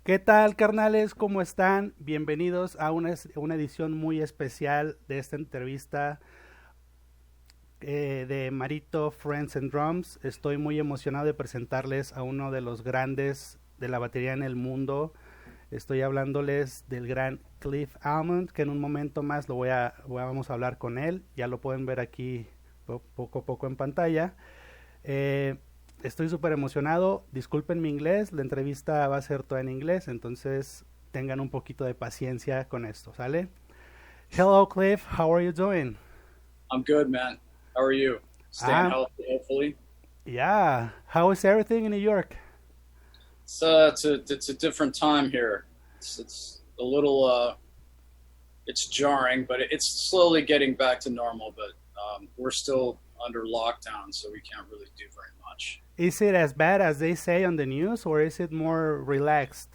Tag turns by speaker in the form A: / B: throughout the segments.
A: ¿Qué tal, carnales? ¿Cómo están? Bienvenidos a una edición muy especial de esta entrevista de Marito, Friends and Drums. Estoy muy emocionado de presentarles a uno de los grandes de la batería en el mundo. Estoy hablándoles del gran Cliff Almond, que en un momento más vamos a hablar con él. Ya lo pueden ver aquí poco a poco en pantalla. Eh, Estoy súper emocionado. Disculpen mi inglés, la entrevista va a ser toda en inglés, entonces tengan un poquito de paciencia con esto, ¿sale? Hello, Cliff. How are you doing?
B: I'm good, man. How are you? Staying
A: Ah,
B: healthy, hopefully.
A: yeah. How is everything in New York?
B: It's a different time here. It's a little it's jarring, but it's slowly getting back to normal. But we're still under lockdown, so we can't really do very much.
A: Is it as bad as they say on the news, or is it more relaxed?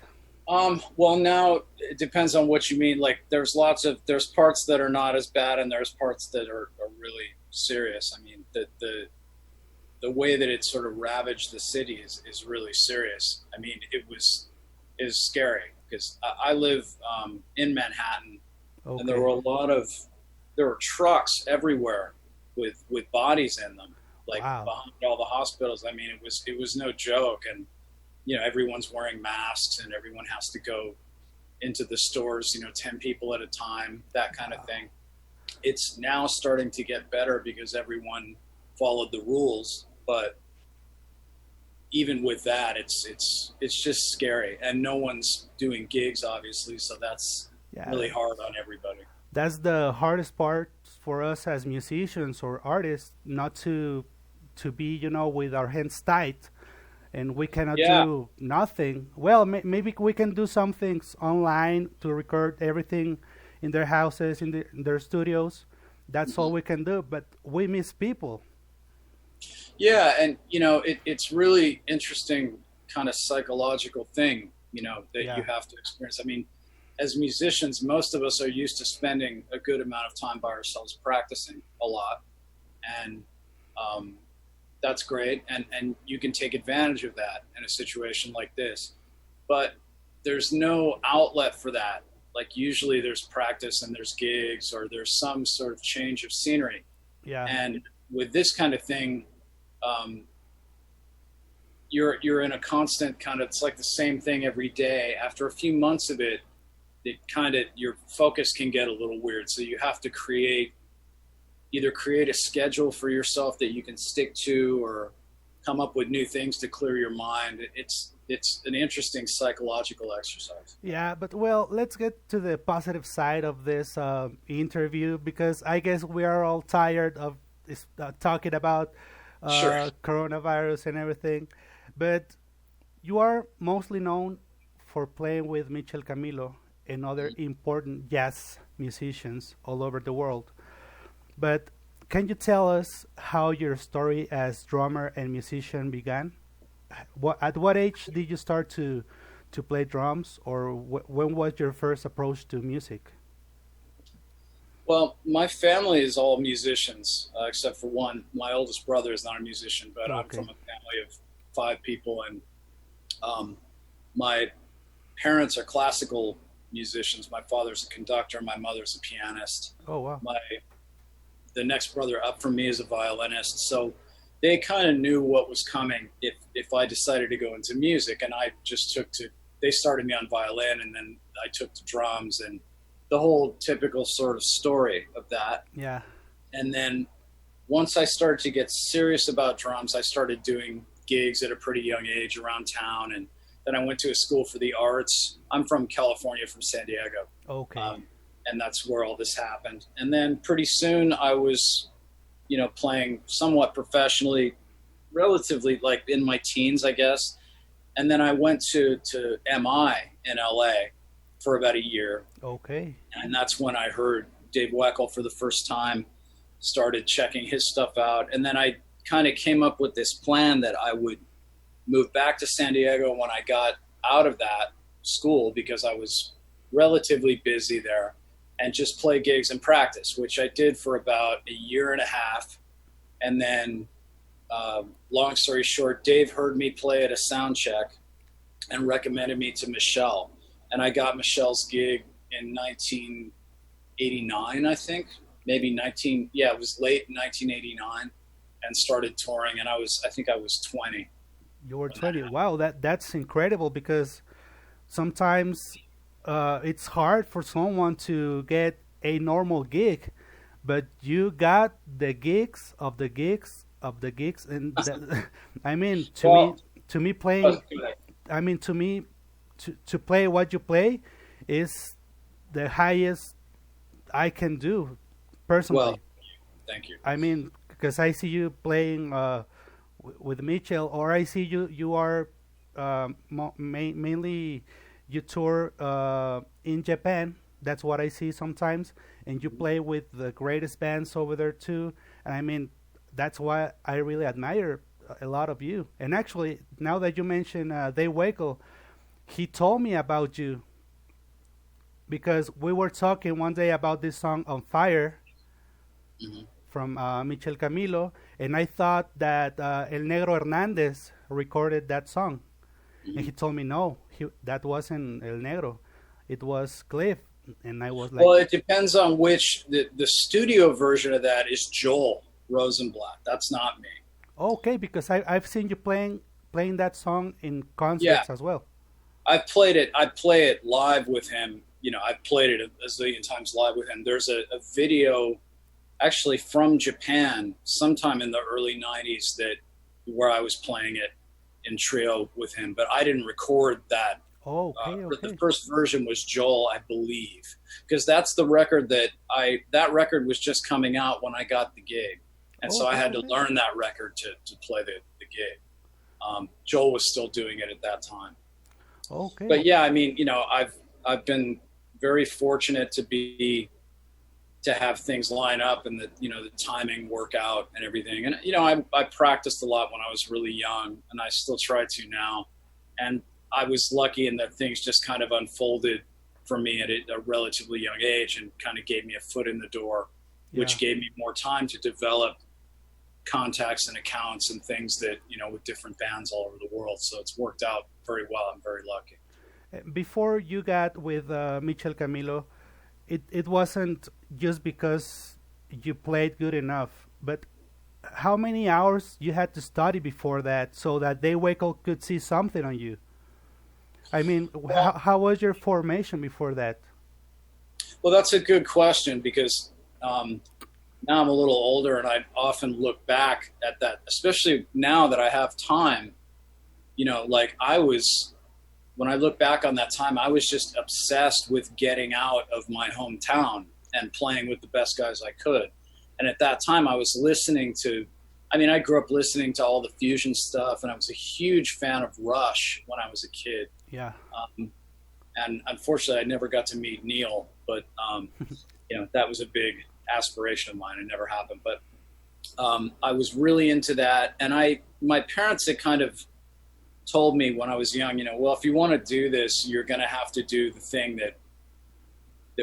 B: Well, now it depends on what you mean. Like, there's parts that are not as bad, and there's parts that are really serious. I mean, the way that it sort of ravaged the city is really serious. I mean, is scary because I live in Manhattan, and
A: Okay.
B: there were trucks everywhere with bodies in them, like
A: Wow.
B: behind all the hospitals. I mean, it was no joke, and everyone's wearing masks, and everyone has to go into the stores, 10 people at a time, that kind of
A: Wow.
B: thing. It's now starting to get better because everyone followed the rules, but even with that, it's just scary, and no one's doing gigs, obviously, so that's
A: Yeah.
B: really hard on everybody.
A: That's the hardest part for us as musicians or artists, not to be, with our hands tight and we cannot
B: Yeah.
A: do nothing. Well, maybe we can do some things online to record everything in their houses, in their studios. That's all
B: Mhm.
A: we can do. But we miss people.
B: Yeah, and it's really interesting kind of psychological thing, that you
A: Yeah,
B: have to experience. I mean, as musicians, most of us are used to spending a good amount of time by ourselves practicing a lot, and um, that's great, and you can take advantage of that in a situation like this. But there's no outlet for that. Like, usually there's practice and there's gigs or there's some sort of change of scenery.
A: yeah,
B: And with this kind of thing, um, you're in a constant kind of, it's like the same thing every day. After a few months of it, your focus can get a little weird. So you have to either create a schedule for yourself that you can stick to, or come up with new things to clear your mind. It's an interesting psychological exercise.
A: yeah. But well, let's get to the positive side of this interview because I guess we are all tired of talking about
B: Sure.
A: coronavirus and everything. But you are mostly known for playing with Michel Camilo and other important jazz musicians all over the world. But can you tell us how your story as drummer and musician began? At what age did you start to play drums, or when was your first approach to music?
B: Well, my family is all musicians, except for one. My oldest brother is not a musician, but I'm from
A: Okay.
B: a family of five people, and um, my parents are classical musicians. My father's a conductor, my mother's a pianist.
A: Oh wow.
B: My The next brother up from me is a violinist, so they kind of knew what was coming if I decided to go into music, and I just took to. They started me on violin, and then I took to drums, and the whole typical sort of story of that.
A: Yeah.
B: And then once I started to get serious about drums, I started doing gigs at a pretty young age around town, and then I went to a school for the arts. I'm from California, from San Diego,
A: Okay.
B: um, and that's where all this happened. And then pretty soon I was, playing somewhat professionally, relatively like in my teens, I guess. And then I went to MI in LA for about a year,
A: Okay.
B: and that's when I heard Dave Weckl for the first time. Started checking his stuff out, and then I kind of came up with this plan that I would move back to San Diego when I got out of that school, because I was relatively busy there, and just play gigs and practice, which I did for about a year and a half. And then, long story short, Dave heard me play at a sound check, and recommended me to Michel. And I got Michel's gig in 1989, I think, maybe it was late 1989, and started touring. And I think I was 20.
A: You were 20. Wow, that's incredible, because sometimes it's hard for someone to get a normal gig, but you got the gigs of the gigs of the gigs, and I mean, to me playing, I mean, to me, to play what you play is the highest I can do personally.
B: Well, thank you.
A: I mean, because I see you playing with Michel, or I see you are mainly you tour in Japan. That's what I see sometimes, and you play with the greatest bands over there too. And I mean, that's why I really admire a lot of you. And actually, now that you mention Dave Wakel, he told me about you, because we were talking one day about this song "On Fire" from Michel Camilo, and I thought that El Negro Hernandez recorded that song, and he told me no, that wasn't El Negro, it was Cliff. And I was like,
B: well, it depends on which. The studio version of that is Joel Rosenblatt. That's not me.
A: Okay, because I've seen you playing that song in concerts as well.
B: I've played it. I play it live with him. You know, I've played it a zillion times live with him. There's a video actually from Japan sometime in the early 90s where I was playing it in trio with him, but I didn't record that.
A: Oh, okay.
B: The first version was Joel, I believe, because that's the record that record was just coming out when I got the gig. And so I had to learn that record to play the gig. Joel was still doing it at that time.
A: Okay.
B: But yeah, I mean, you know, I've been very fortunate to have things line up and the timing work out and everything. And, you know, I practiced a lot when I was really young, and I still try to now. And I was lucky in that things just kind of unfolded for me at a relatively young age and kind of gave me a foot in the door, which gave me more time to develop contacts and accounts and things that, you know, with different bands all over the world. So it's worked out very well. I'm very lucky.
A: Before you got with Michel Camilo, it wasn't just because you played good enough, but how many hours you had to study before that so that Dave Wakel could see something on you? I mean, how was your formation before that?
B: Well, that's a good question, because now I'm a little older, and I often look back at that, especially now that I have time. You know, like when I look back on that time, I was just obsessed with getting out of my hometown and playing with the best guys I could. And at that time, I was listening to, I grew up listening to all the fusion stuff, and I was a huge fan of Rush when I was a kid.
A: Yeah.
B: And unfortunately, I never got to meet Neil, but, you know, that was a big aspiration of mine. It never happened. But I was really into that. And my parents had kind of told me when I was young, you know, well, if you want to do this, you're going to have to do the thing that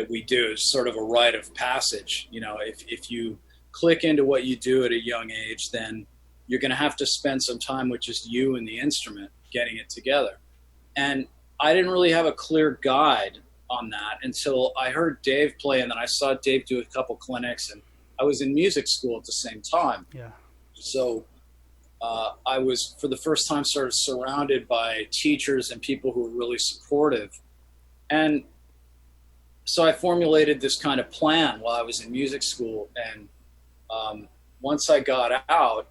B: we do. Is sort of a rite of passage. You know, if you click into what you do at a young age, then you're going to have to spend some time with just you and the instrument, getting it together. And I didn't really have a clear guide on that until I heard Dave play, and then I saw Dave do a couple clinics, and I was in music school at the same time.
A: Yeah.
B: So I was, for the first time, sort of surrounded by teachers and people who were really supportive. And so I formulated this kind of plan while I was in music school. And once I got out,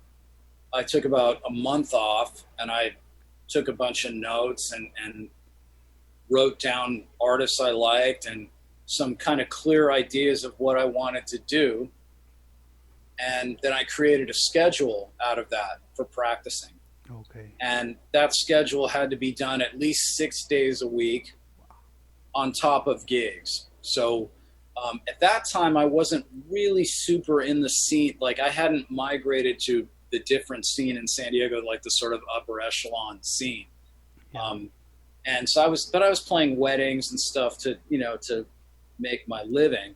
B: I took about a month off, and I took a bunch of notes and wrote down artists I liked and some kind of clear ideas of what I wanted to do. And then I created a schedule out of that for practicing.
A: Okay.
B: And that schedule had to be done at least 6 days a week on top of gigs. So at that time, I wasn't really super in the scene. Like, I hadn't migrated to the different scene in San Diego, like the sort of upper echelon scene. Yeah. And so I was playing weddings and stuff to make my living.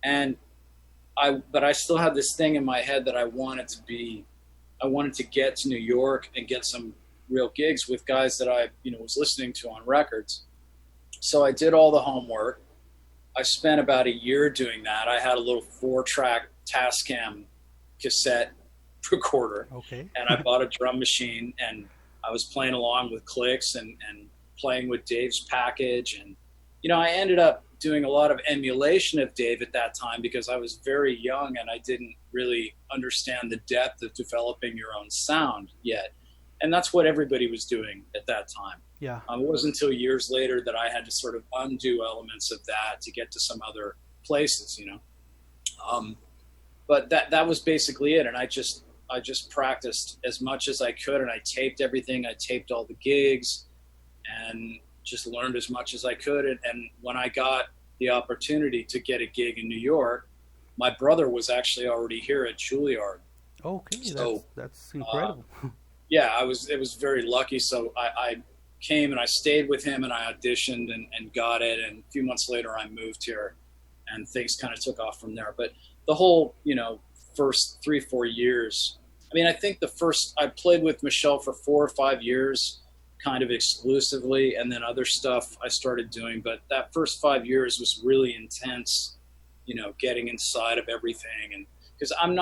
B: But I still had this thing in my head that I wanted to get to New York and get some real gigs with guys that I, was listening to on records. So I did all the homework. I spent about a year doing that. I had a little 4-track Tascam cassette recorder, and I bought a drum machine, and I was playing along with clicks and playing with Dave's package. And, I ended up doing a lot of emulation of Dave at that time because I was very young and I didn't really understand the depth of developing your own sound yet. And that's what everybody was doing at that time.
A: Yeah.
B: It wasn't until years later that I had to sort of undo elements of that to get to some other places, but that was basically it. And I just practiced as much as I could, and I taped everything. I taped all the gigs and just learned as much as I could. And when I got the opportunity to get a gig in New York, my brother was actually already here at Juilliard.
A: Okay, so, that's incredible.
B: Yeah, it was very lucky. So I came and I stayed with him and I auditioned and got it. And a few months later I moved here and things kind of took off from there. But the whole, first 3-4 years, I think I played with Michel for 4 or 5 years, kind of exclusively, and then other stuff I started doing. But that first 5 years was really intense, getting inside of everything. And because I'm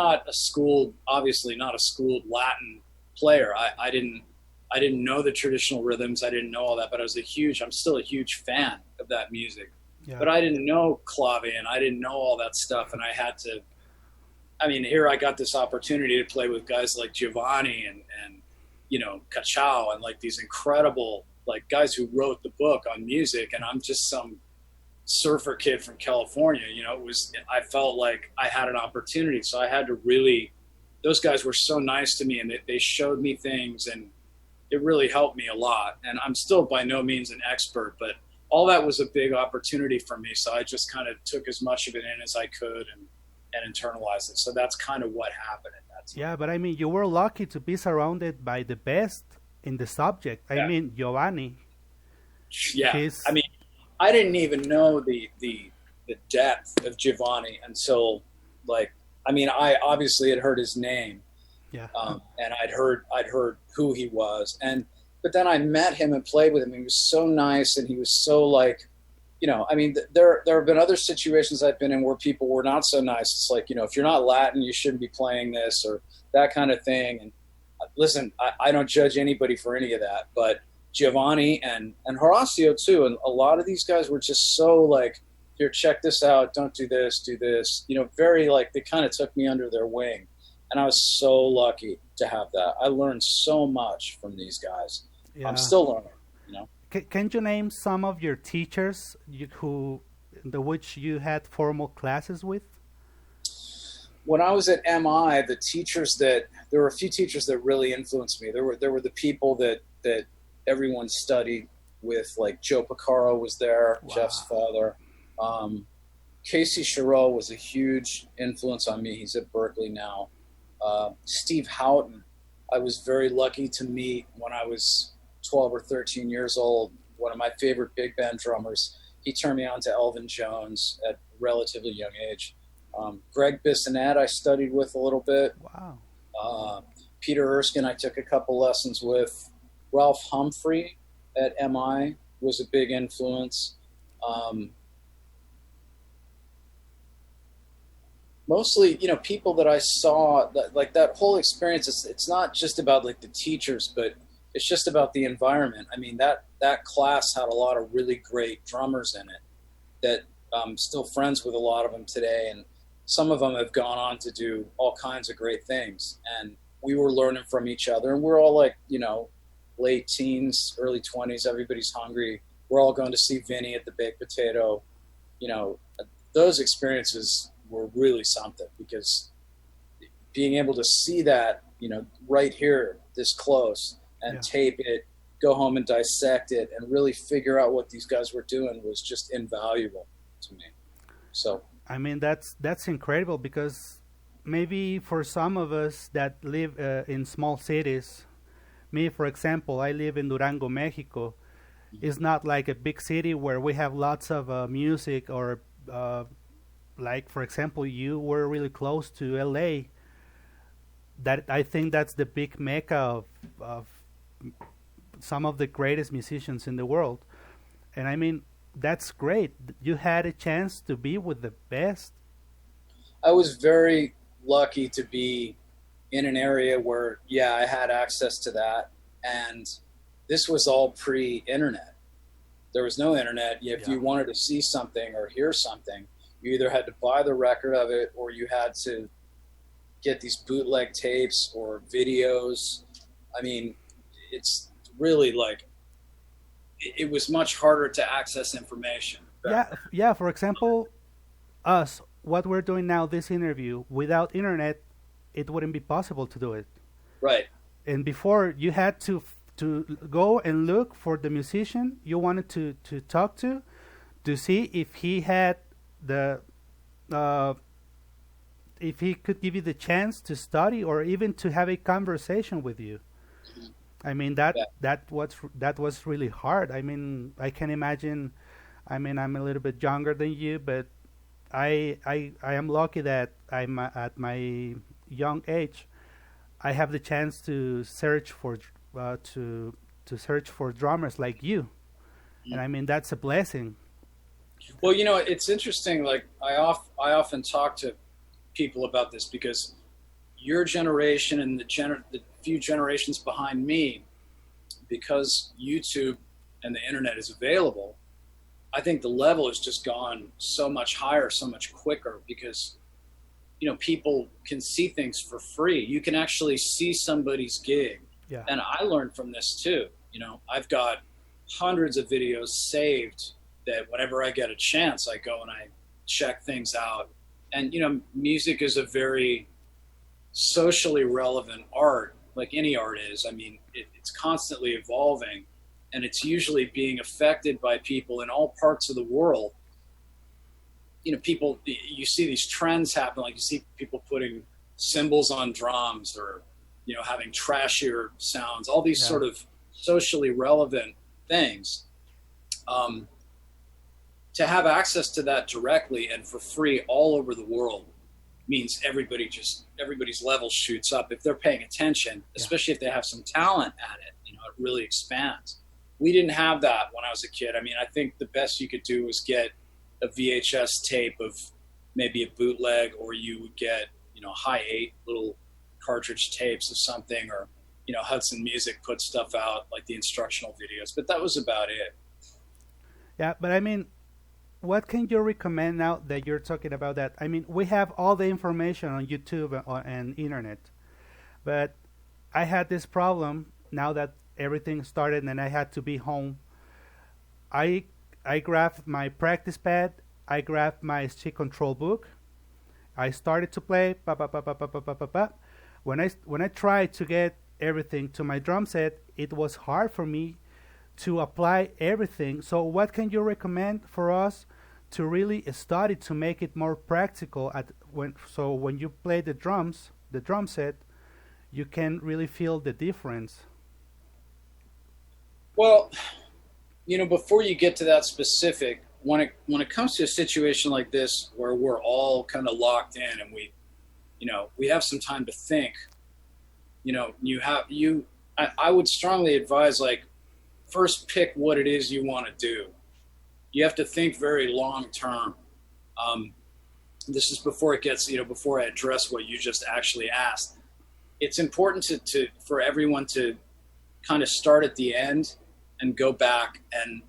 B: obviously not a schooled Latin player. I didn't know the traditional rhythms. I didn't know all that, but I'm still a huge fan of that music. Yeah. But I didn't know clave and I didn't know all that stuff. And I had to, here I got this opportunity to play with guys like Giovanni and Cachao and like these incredible like guys who wrote the book on music. And I'm just some surfer kid from California. I felt like I had an opportunity. So I had to really, those guys were so nice to me and they showed me things and it really helped me a lot. And I'm still by no means an expert, but all that was a big opportunity for me. So I just kind of took as much of it in as I could and internalized it. So that's kind of what happened at that time.
A: Yeah, but you were lucky to be surrounded by the best in the subject. Yeah. Giovanni.
B: Yeah. I didn't even know the depth of Giovanni until I obviously had heard his name. Yeah. And I'd heard who he was. But then I met him and played with him. He was so nice and he was so there have been other situations I've been in where people were not so nice. It's like, if you're not Latin, you shouldn't be playing this or that kind of thing. And listen, I don't judge anybody for any of that, but Giovanni and Horacio too. And a lot of these guys were just so like, here, check this out. Don't do this, do this, very they kind of took me under their wing. And I was so lucky to have that. I learned so much from these guys. Yeah. I'm still learning,
A: Can you name some of your teachers which you had formal classes with?
B: When I was at MI, there were a few teachers that really influenced me. There were the people that everyone studied with, like Joe Picaro was there, wow. Jeff's father. Casey Chereau was a huge influence on me. He's at Berkeley now. Steve Houghton, I was very lucky to meet when I was 12 or 13 years old. One of my favorite big band drummers. He turned me on to Elvin Jones at a relatively young age. Greg Bissonette I studied with a little bit.
A: Wow.
B: Peter Erskine I took a couple lessons with. Ralph Humphrey at MI was a big influence. Mostly, people that I saw, that whole experience, it's not just about like the teachers, but it's just about the environment. That class had a lot of really great drummers in it that I'm still friends with a lot of them today. And some of them have gone on to do all kinds of great things. And we were learning from each other. And we're all like, late teens, early 20s. Everybody's hungry. We're all going to see Vinny at the Baked Potato. Those experiences were really something, because being able to see that, right here, this close, and yeah. Tape it, go home and dissect it, and really figure out what these guys were doing was just invaluable to me. So
A: that's incredible, because maybe for some of us that live in small cities, me for example, I live in Durango, Mexico. It's not like a big city where we have lots of music or like, for example, you were really close to LA. That I think that's the big mecca of some of the greatest musicians in the world. And I mean, that's great. You had a chance to be with the best.
B: I was very lucky to be in an area where, yeah, I had access to that. And this was all pre-internet. There was no internet. If you wanted to see something or hear something, you either had to buy the record of it or you had to get these bootleg tapes or videos. I mean, it's really like, it was much harder to access information.
A: Yeah. For example, us, what we're doing now, this interview, without internet, it wouldn't be possible to do it.
B: Right.
A: And before, you had to go and look for the musician you wanted to talk to see if he had the if he could give you the chance to study or even to have a conversation with you. I mean, that was really hard. I mean, I can imagine. I mean, I'm a little bit younger than you, but I am lucky that I'm at my young age. I have the chance to search for search for drummers like you, and I mean, that's a blessing.
B: Well, you know, it's interesting. Like I often talk to people about this because your generation and the few generations behind me, because YouTube and the internet is available, I think the level has just gone so much higher, so much quicker because, you know, people can see things for free. You can actually see somebody's gig.
A: Yeah.
B: And I learned from this too. You know, I've got hundreds of videos saved that whenever I get a chance, I go and I check things out. And, you know, music is a very socially relevant art, like any art is. I mean, it's constantly evolving, and it's usually being affected by people in all parts of the world. You know, people, you see these trends happen, like you see people putting cymbals on drums or, you know, having trashier sounds, all these sort of socially relevant things. To have access to that directly and for free all over the world means everybody's level shoots up if they're paying attention, especially if they have some talent at it. You know, it really expands. We didn't have that when I was a kid. I mean, I think the best you could do was get a VHS tape of maybe a bootleg, or you would get, you know, high 8 little cartridge tapes of something, or, you know, Hudson Music put stuff out like the instructional videos, but that was about it.
A: Yeah, but I mean, what can you recommend now that you're talking about that? I mean, we have all the information on YouTube and internet, but I had this problem now that everything started and I had to be home. I grabbed my practice pad, I grabbed my stick control book, I started to play. When I tried to get everything to my drum set, it was hard for me to apply everything. So what can you recommend for us to really study to make it more practical so when you play the drum set, you can really feel the difference? Well,
B: you know, before you get to that specific, when it comes to a situation like this where we're all kind of locked in and we have some time to think, you know, I would strongly advise, like, first pick what it is you want to do. You have to think very long term. This is before it gets, you know, before I address what you just actually asked. It's important for everyone to kind of start at the end and go back and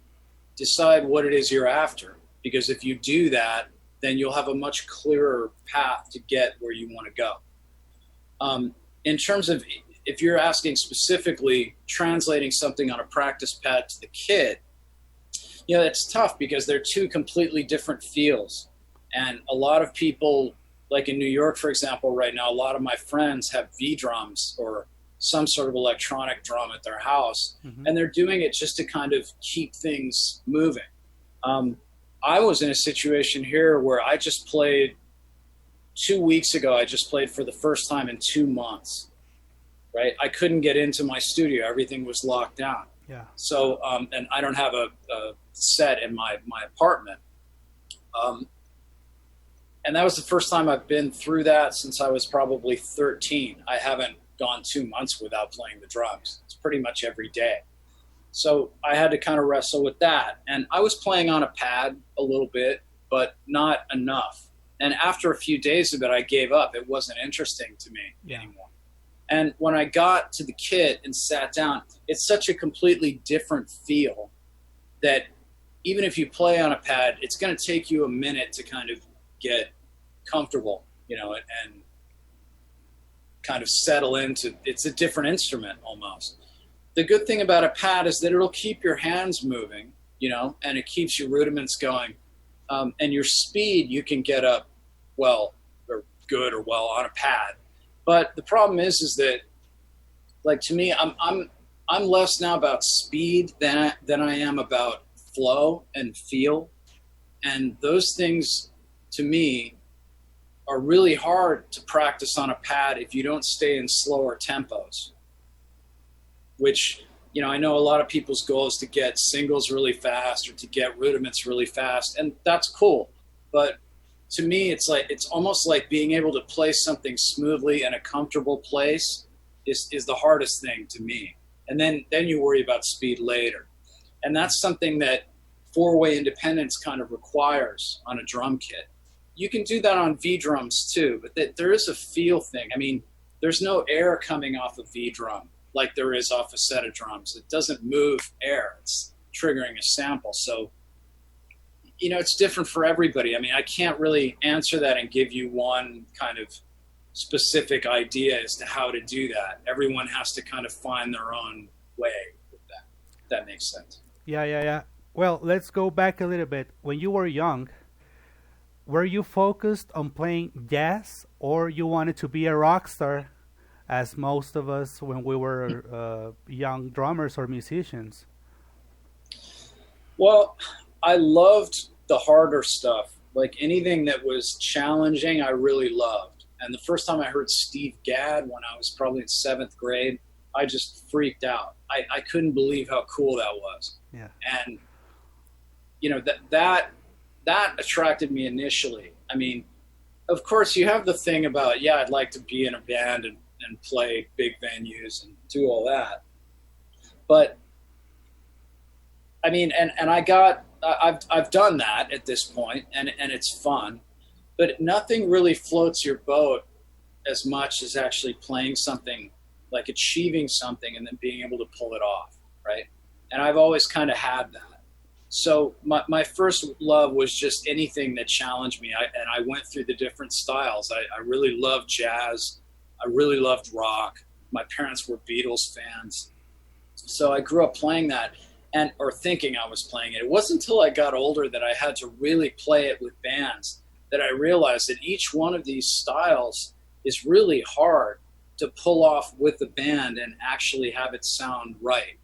B: decide what it is you're after. Because if you do that, then you'll have a much clearer path to get where you want to go. In terms of, if you're asking specifically translating something on a practice pad to the kid, you know, it's tough because they're two completely different feels. And a lot of people, like in New York, for example, right now, a lot of my friends have V drums or some sort of electronic drum at their house, and they're doing it just to kind of keep things moving. I was in a situation here where I just played 2 weeks ago. I just played for the first time in 2 months. Right? I couldn't get into my studio. Everything was locked down.
A: Yeah.
B: So, and I don't have a set in my apartment. And that was the first time I've been through that since I was probably 13. I haven't gone 2 months without playing the drums. It's pretty much every day. So I had to kind of wrestle with that. And I was playing on a pad a little bit, but not enough. And after a few days of it, I gave up. It wasn't interesting to me anymore. And when I got to the kit and sat down, it's such a completely different feel that even if you play on a pad, it's going to take you a minute to kind of get comfortable, you know, and kind of settle into, it's a different instrument almost. The good thing about a pad is that it'll keep your hands moving, you know, and it keeps your rudiments going. And your speed, you can get up well or good or well on a pad. But the problem is that, like, to me, I'm less now about speed than I am about flow and feel. And those things, to me, are really hard to practice on a pad if you don't stay in slower tempos. Which, you know, I know a lot of people's goal is to get singles really fast or to get rudiments really fast, and that's cool. But to me, it's almost like being able to play something smoothly in a comfortable place is the hardest thing to me. And then you worry about speed later. And that's something that four-way independence kind of requires on a drum kit. You can do that on V drums too, but there is a feel thing. I mean, there's no air coming off a V drum like there is off a set of drums. It doesn't move air. It's triggering a sample. So, you know, it's different for everybody. I mean, I can't really answer that and give you one kind of specific idea as to how to do that. Everyone has to kind of find their own way with that. If that makes sense.
A: Yeah. Well, let's go back a little bit. When you were young, were you focused on playing jazz, or you wanted to be a rock star, as most of us when we were young drummers or musicians?
B: Well, I loved the harder stuff. Like anything that was challenging, I really loved. And the first time I heard Steve Gadd when I was probably in 7th grade, I just freaked out. I couldn't believe how cool that was.
A: Yeah.
B: And, you know, that attracted me initially. I mean, of course, you have the thing about, I'd like to be in a band and play big venues and do all that. But I mean, and I've done that at this point, and it's fun, but nothing really floats your boat as much as actually playing something, like achieving something and then being able to pull it off, right? And I've always kind of had that. So my first love was just anything that challenged me. I went through the different styles. I really loved jazz. I really loved rock. My parents were Beatles fans. So I grew up playing that or thinking I was playing it. It wasn't until I got older that I had to really play it with bands that I realized that each one of these styles is really hard to pull off with the band and actually have it sound right.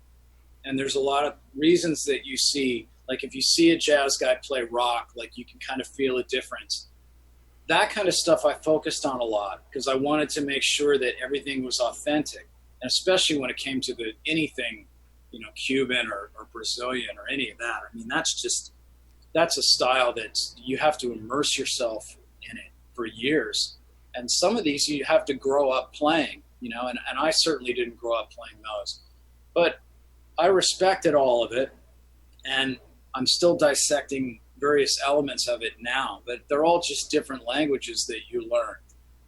B: And there's a lot of reasons that you see, like if you see a jazz guy play rock, like you can kind of feel a difference. That kind of stuff I focused on a lot because I wanted to make sure that everything was authentic, and especially when it came to anything, you know, Cuban or Brazilian or any of that. I mean, that's a style that you have to immerse yourself in it for years. And some of these you have to grow up playing, you know, and I certainly didn't grow up playing those. But I respected all of it, and I'm still dissecting various elements of it now, but they're all just different languages that you learn.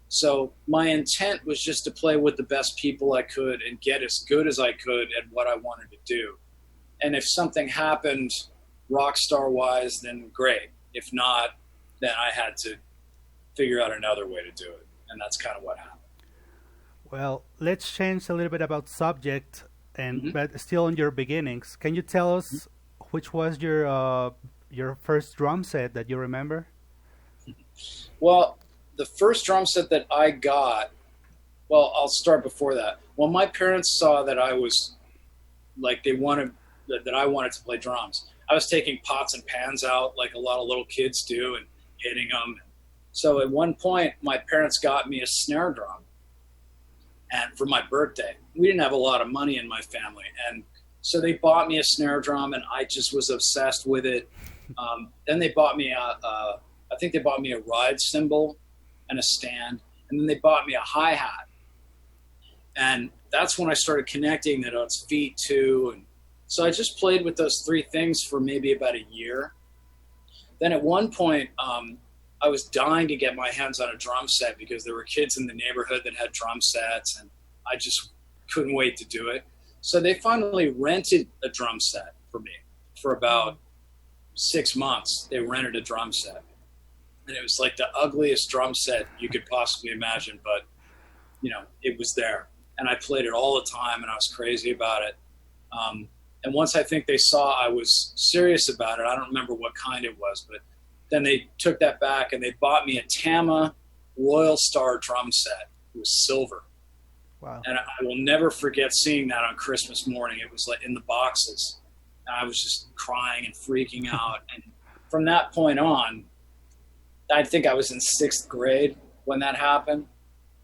B: So my intent was just to play with the best people I could and get as good as I could at what I wanted to do. And if something happened rock star wise, then great. If not, then I had to figure out another way to do it. And that's kind of what happened.
A: Well, let's change a little bit about subject, and but still on your beginnings. Can you tell us which was your first drum set that you remember?
B: Well, the first drum set that I got, well, I'll start before that. When my parents saw that I was, like, that I wanted to play drums, I was taking pots and pans out like a lot of little kids do and hitting them. So at one point, my parents got me a snare drum, and for my birthday. We didn't have a lot of money in my family, and so they bought me a snare drum, and I just was obsessed with it. Then they bought me I think they bought me a ride cymbal and a stand, and then they bought me a hi-hat. And that's when I started connecting that it's feet too, and So I just played with those three things for maybe about a year. Then at one point, I was dying to get my hands on a drum set because there were kids in the neighborhood that had drum sets, and I just couldn't wait to do it. So they finally rented a drum set for me for about 6 months. They rented a drum set, and it was like the ugliest drum set you could possibly imagine, but you know, it was there, and I played it all the time, and I was crazy about it. And once I think they saw I was serious about it, I don't remember what kind it was, but then they took that back and they bought me a Tama Royal Star drum set. It was silver.
A: Wow.
B: And I will never forget seeing that on Christmas morning. It was like in the boxes. And I was just crying and freaking out. And from that point on, I think I was in 6th grade when that happened.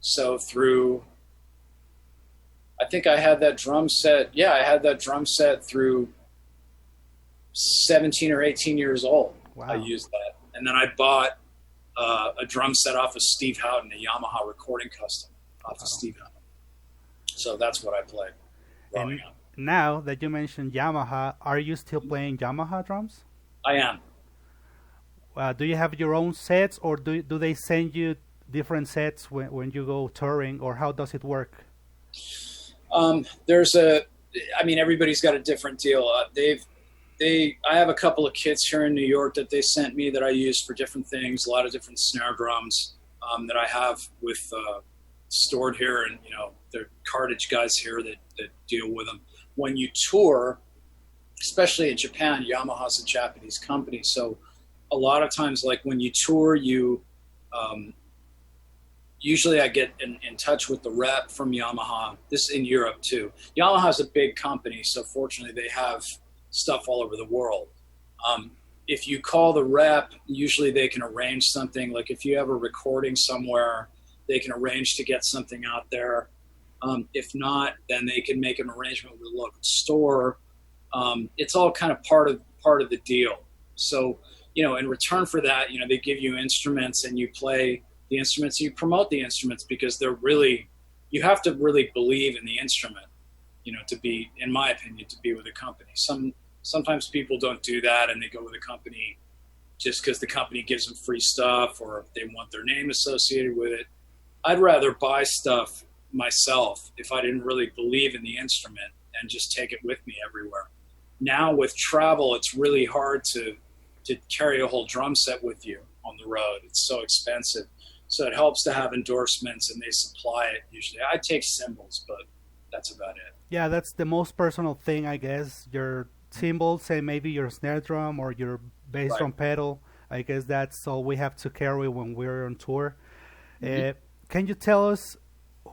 B: So I think I had that drum set. Yeah, I had that drum set through 17 or 18 years old.
A: Wow.
B: I used that. And then I bought a drum set off of Steve Houghton, a Yamaha recording custom off of Steve Houghton. So that's what I played growing up.
A: Now that you mentioned Yamaha, are you still playing Yamaha drums?
B: I am.
A: Do you have your own sets, or do they send you different sets when you go touring, or how does it work?
B: Everybody's got a different deal. I have a couple of kits here in New York that they sent me that I use for different things, a lot of different snare drums that I have stored here, and they're cartage guys here that deal with them. When you tour, especially in Japan, Yamaha's a Japanese company, so a lot of times, like when you tour, usually I get in touch with the rep from Yamaha. This in Europe too. Yamaha's a big company, so fortunately they have stuff all over the world. If you call the rep, usually they can arrange something. Like if you have a recording somewhere, they can arrange to get something out there. If not, then they can make an arrangement with a local store. It's all kind of part of the deal. So, in return for that, they give you instruments and you play the instruments, you promote the instruments because you have to really believe in the instrument, to be, in my opinion, to be with a company. Sometimes people don't do that and they go with a company just because the company gives them free stuff or they want their name associated with it. I'd rather buy stuff myself if I didn't really believe in the instrument and just take it with me everywhere. Now with travel, it's really hard to carry a whole drum set with you on the road. It's so expensive. So it helps to have endorsements and they supply it usually. I take cymbals, but that's about it.
A: Yeah, that's the most personal thing, I guess. Your cymbals and maybe your snare drum or your bass drum pedal. I guess that's all we have to carry when we're on tour. Mm-hmm. Can you tell us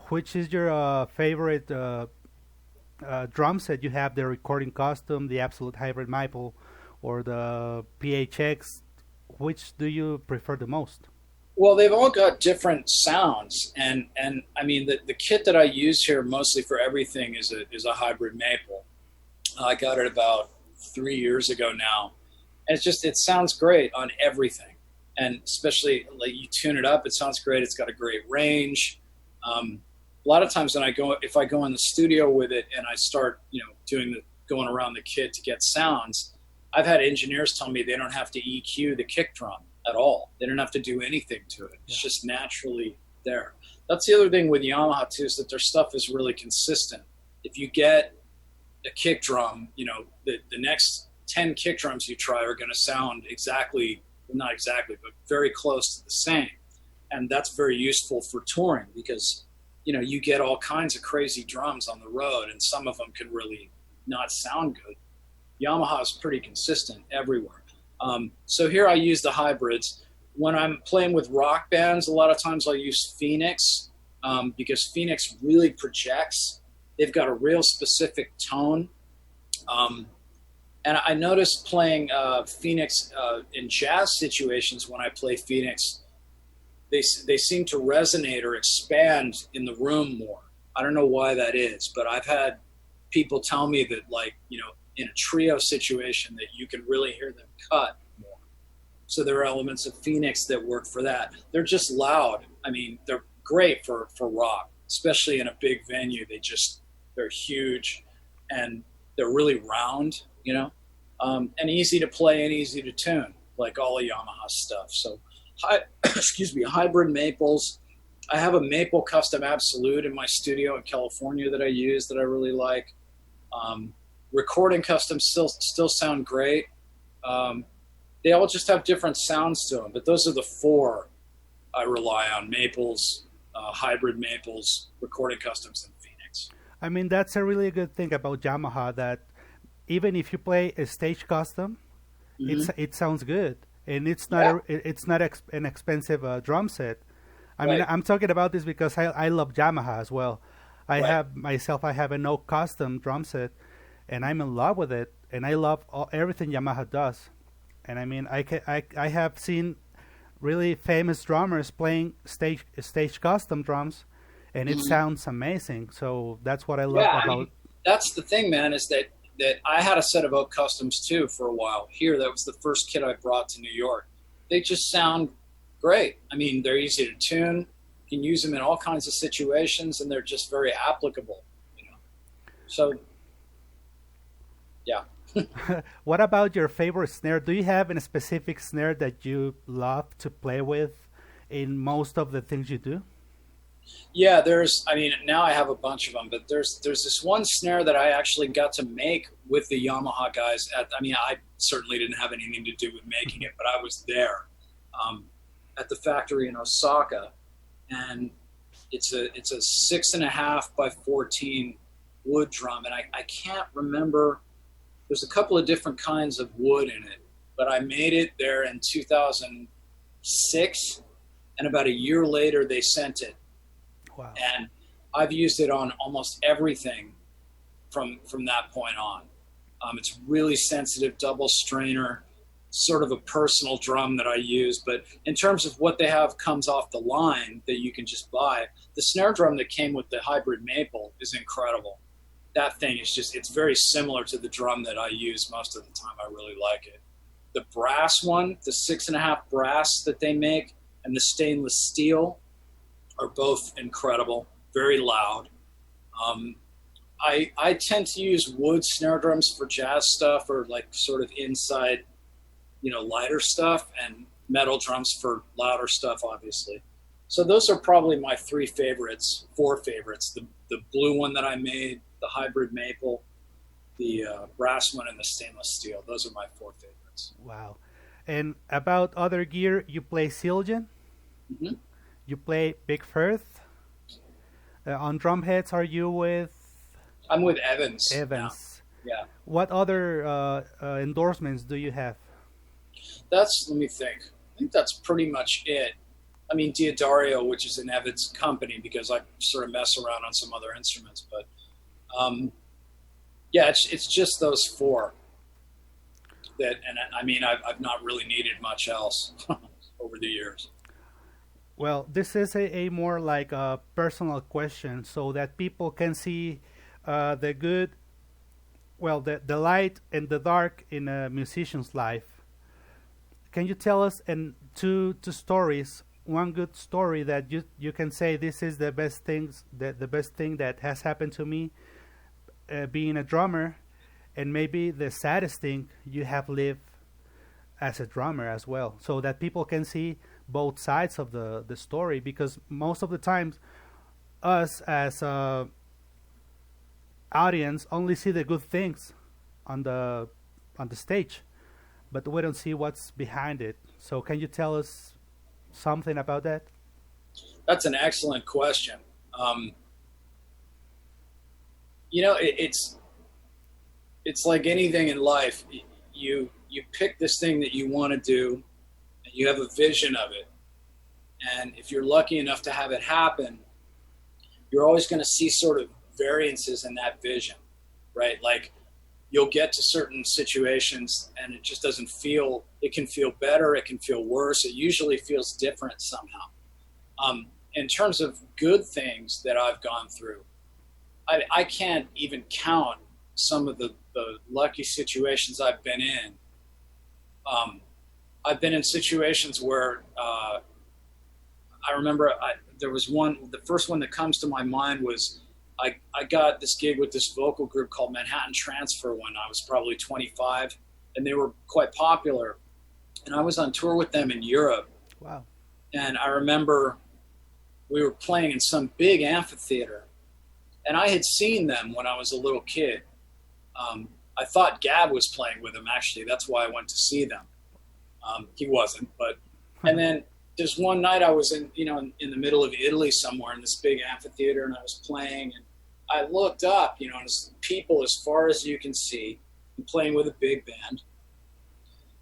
A: which is your favorite drum set you have? The Recording Custom, the Absolute Hybrid Maple, or the PHX? Which do you prefer the most?
B: Well, they've all got different sounds, and I mean the kit that I use here mostly for everything is a hybrid maple. I got it about 3 years ago now, and it sounds great on everything, and especially like you tune it up, it sounds great. It's got a great range. A lot of times if I go in the studio with it and I start going around the kit to get sounds, I've had engineers tell me they don't have to EQ the kick drum at all. They don't have to do anything to it. It's just naturally there. That's the other thing with Yamaha too, is that their stuff is really consistent. If you get a kick drum, the next 10 kick drums you try are going to sound not exactly, but very close to the same. And that's very useful for touring because, you get all kinds of crazy drums on the road and some of them can really not sound good. Yamaha is pretty consistent everywhere. So here I use the hybrids. When I'm playing with rock bands, a lot of times I'll use Phoenix because Phoenix really projects. They've got a real specific tone. And I noticed playing Phoenix in jazz situations when I play Phoenix, they seem to resonate or expand in the room more. I don't know why that is, but I've had people tell me that in a trio situation that you can really hear them cut more. So there are elements of Phoenix that work for that. They're just loud. I mean, they're great for rock, especially in a big venue. They're huge and They're really round, you know, and easy to play and easy to tune, like all of Yamaha stuff. So, excuse me, hybrid maples. I have a maple custom absolute in my studio in California that I use that I really like. Recording customs still sound great. They all just have different sounds to them, but those are the four I rely on: maples, hybrid maples, recording customs, and Phoenix.
A: I mean, that's a really good thing about Yamaha, that even if you play a stage custom, it sounds good, and it's not an expensive drum set. I mean, I'm talking about this because I love Yamaha as well. I have an oak custom drum set, and I'm in love with it, and I love everything Yamaha does. And I mean, I have seen really famous drummers playing stage custom drums, and it sounds amazing. So that's what I love about.
B: I mean, that's the thing, man, is that I had a set of oak customs too for a while. Here, that was the first kit I brought to New York. They just sound great. I mean, they're easy to tune. You can use them in all kinds of situations, and they're just very applicable, you know. So, yeah.
A: What about your favorite snare? Do you have a specific snare that you love to play with in most of the things you do?
B: Yeah, I mean, now I have a bunch of them, but there's this one snare that I actually got to make with the Yamaha guys. I certainly didn't have anything to do with making it, but I was there at the factory in Osaka, and it's a 6.5 by 14 wood drum, and I can't remember. There's a couple of different kinds of wood in it, but I made it there in 2006, and about a year later they sent it.
A: Wow.
B: And I've used it on almost everything from that point on. It's really sensitive, double strainer, sort of a personal drum that I use. But in terms of what they have comes off the line that you can just buy, the snare drum that came with the hybrid maple is incredible. That thing is it's very similar to the drum that I use most of the time. I really like it. The brass one, the 6.5 brass that they make, and the stainless steel are both incredible, very loud. I tend to use wood snare drums for jazz stuff, or like sort of inside, you know, lighter stuff, and metal drums for louder stuff, obviously. So those are probably my four favorites. The blue one that I made, the hybrid maple, the brass one, and the stainless steel. Those are my four favorites.
A: Wow. And about other gear, you play Zildjian?
B: Mm-hmm.
A: You play Big Firth? On drum heads, are you with?
B: I'm with Evans.
A: Evans.
B: Yeah.
A: What other endorsements do you have?
B: Let me think. I think that's pretty much it. I mean, Diodario, which is an Evans company, because I sort of mess around on some other instruments, but yeah, it's just those four. I mean, I've not really needed much else over the years.
A: Well, this is a more like a personal question, so that people can see the good, well, the light and the dark in a musician's life. Can you tell us in two stories, one good story that you can say this is the best thing that has happened to me being a drummer, and maybe the saddest thing you have lived as a drummer as well, so that people can see both sides of the story, because most of the times us as a audience only see the good things on the stage, but we don't see what's behind it. So can you tell us something about that?
B: That's an excellent question. You know, it's like anything in life. You pick this thing that you want to do, and you have a vision of it. And if you're lucky enough to have it happen, you're always going to see sort of variances in that vision, right? Like, you'll get to certain situations and it just doesn't feel, it can feel better, it can feel worse. It usually feels different somehow. In terms of good things that I've gone through, I can't even count some of the lucky situations I've been in. I've been in situations where I remember there was one, the first one that comes to my mind was I got this gig with this vocal group called Manhattan Transfer when I was probably 25, and they were quite popular. And I was on tour with them in Europe.
A: Wow.
B: And I remember we were playing in some big amphitheater, and I had seen them when I was a little kid. I thought Gab was playing with them, actually. That's why I went to see them. He wasn't, but, and then there's one night I was in the middle of Italy somewhere in this big amphitheater, and I was playing, and I looked up, and it's people as far as you can see, and playing with a big band.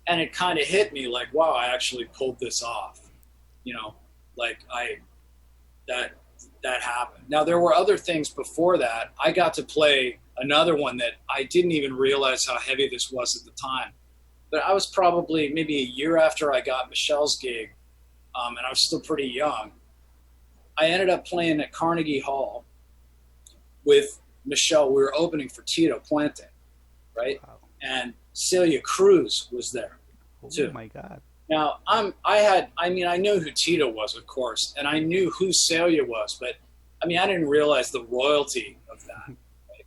B: And it kind of hit me like, wow, I actually pulled this off. That happened. Now, there were other things before that. I got to play another one that I didn't even realize how heavy this was at the time. But I was probably maybe a year after I got Michel's gig, and I was still pretty young. I ended up playing at Carnegie Hall with Michel. We were opening for Tito Puente, right? Wow. And Celia Cruz was there too.
A: Oh my God.
B: Now, I knew who Tito was, of course, and I knew who Celia was, but I didn't realize the royalty of that. Right?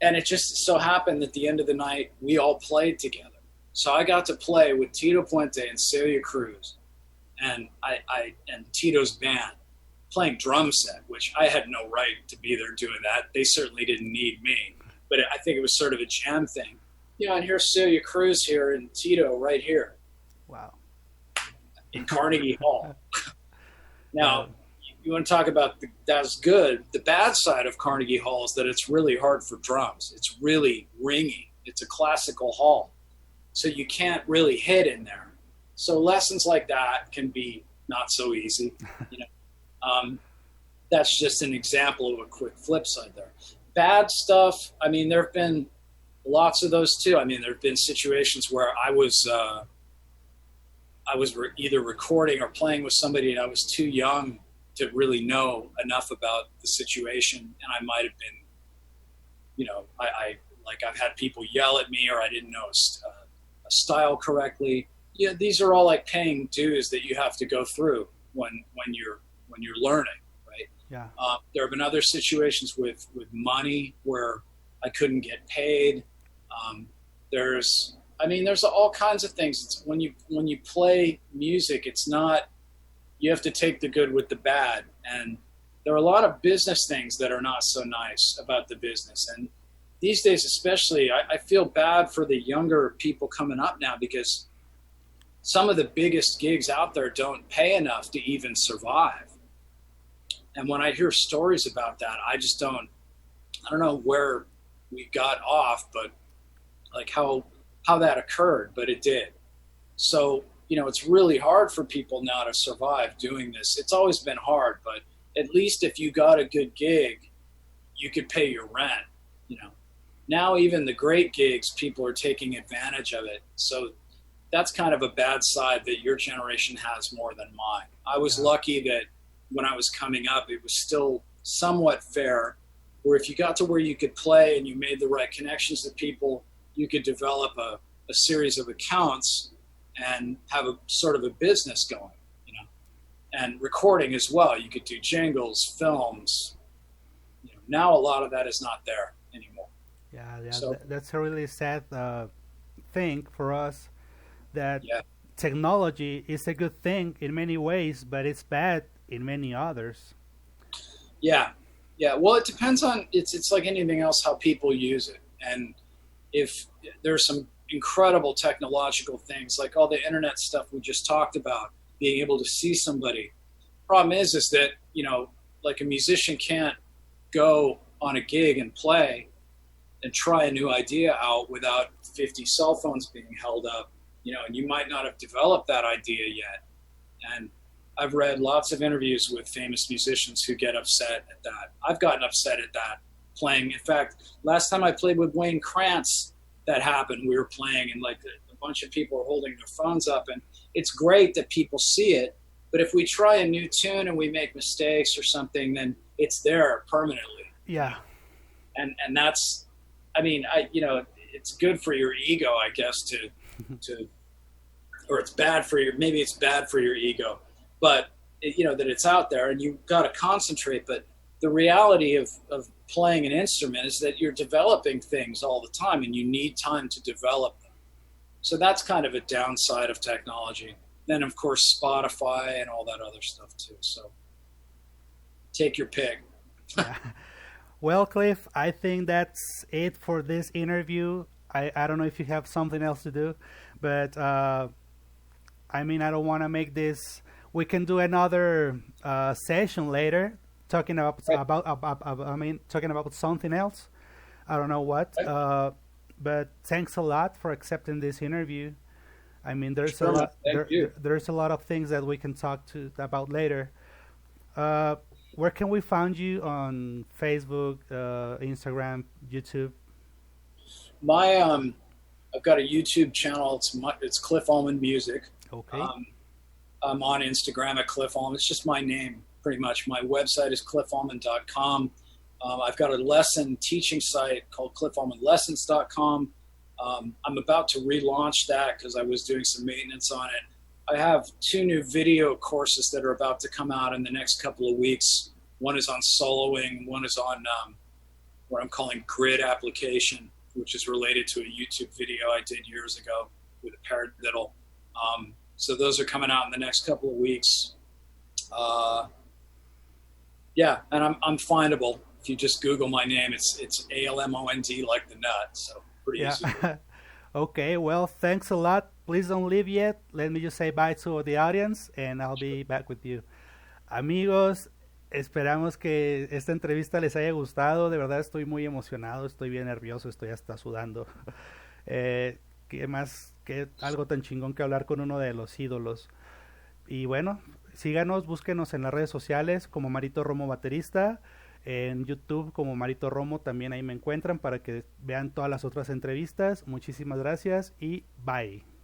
B: And it just so happened that at the end of the night, we all played together. So I got to play with Tito Puente and Celia Cruz and Tito's band playing drum set, which I had no right to be there doing that. They certainly didn't need me, but I think it was sort of a jam thing. And here's Celia Cruz here and Tito right here.
A: Wow.
B: In Carnegie Hall. Now, you want to talk about that's good. The bad side of Carnegie Hall is that it's really hard for drums. It's really ringy. It's a classical hall. So you can't really hit in there. So lessons like that can be not so easy. That's just an example of a quick flip side there. Bad stuff, there have been lots of those too. There have been situations where I was either recording or playing with somebody and I was too young to really know enough about the situation, and I might have been, I've had people yell at me, or I didn't know a style correctly. These are all like paying dues that you have to go through when you're learning, right?
A: Yeah.
B: There have been other situations with money where I couldn't get paid. There's all kinds of things. It's when you play music, it's not, you have to take the good with the bad. And there are a lot of business things that are not so nice about the business. And these days, especially, I feel bad for the younger people coming up now, because some of the biggest gigs out there don't pay enough to even survive. And when I hear stories about that, I don't know where we got off, but like how that occurred, but it did. So, it's really hard for people now to survive doing this. It's always been hard, but at least if you got a good gig, you could pay your rent, Now even the great gigs, people are taking advantage of it. So that's kind of a bad side that your generation has more than mine. I was lucky that when I was coming up, it was still somewhat fair, where if you got to where you could play and you made the right connections to people, you could develop a series of accounts and have a sort of a business going, and recording as well. You could do jingles, films. Now a lot of that is not there anymore.
A: Yeah.
B: So,
A: that's a really sad thing for us, that technology is a good thing in many ways, but it's bad in many others.
B: Yeah. Well, it depends on, it's like anything else, how people use it. And if there's some incredible technological things, like all the internet stuff we just talked about, being able to see somebody. Problem is that, like a musician can't go on a gig and play and try a new idea out without 50 cell phones being held up, and you might not have developed that idea yet. And I've read lots of interviews with famous musicians who get upset at that. I've gotten upset at that playing. In fact, last time I played with Wayne Krantz, that happened. We were playing and like a bunch of people were holding their phones up, and it's great that people see it. But if we try a new tune and we make mistakes or something, then it's there permanently.
A: Yeah.
B: And that's, it's good for your ego, I guess, or it's bad for your ego, but that it's out there and you've got to concentrate. But the reality of playing an instrument is that you're developing things all the time and you need time to develop them. So that's kind of a downside of technology. Then, of course, Spotify and all that other stuff too. So take your pick.
A: Yeah. Well, Cliff, I think that's it for this interview. I don't know if you have something else to do, but I mean, I don't want to make this. We can do another session later, talking about talking about something else. I don't know what. But thanks a lot for accepting this interview. I mean, there's a lot. There's a lot of things that we can talk about later. Where can we find you on Facebook, Instagram, YouTube?
B: I've got a YouTube channel. It's Cliff Almond Music.
A: Okay.
B: I'm on Instagram at Cliff Almond. It's just my name, pretty much. My website is cliffalmond.com. I've got a lesson teaching site called cliffalmondlessons.com. I'm about to relaunch that because I was doing some maintenance on it. I have 2 new video courses that are about to come out in the next couple of weeks. One is on soloing. One is on what I'm calling grid application, which is related to a YouTube video I did years ago with a paradiddle. So those are coming out in the next couple of weeks. Yeah, and I'm findable. If you just Google my name, it's Almond like the nut. So pretty easy.
A: Okay, well, thanks a lot. Please don't leave yet. Let me just say bye to the audience, and I'll be back with you. Amigos, esperamos que esta entrevista les haya gustado. De verdad estoy muy emocionado, estoy bien nervioso, estoy hasta sudando. ¿Qué más que algo tan chingón que hablar con uno de los ídolos? Y bueno, síganos, búsquenos en las redes sociales como Marito Romo Baterista. En YouTube como Marito Romo también ahí me encuentran para que vean todas las otras entrevistas. Muchísimas gracias y bye.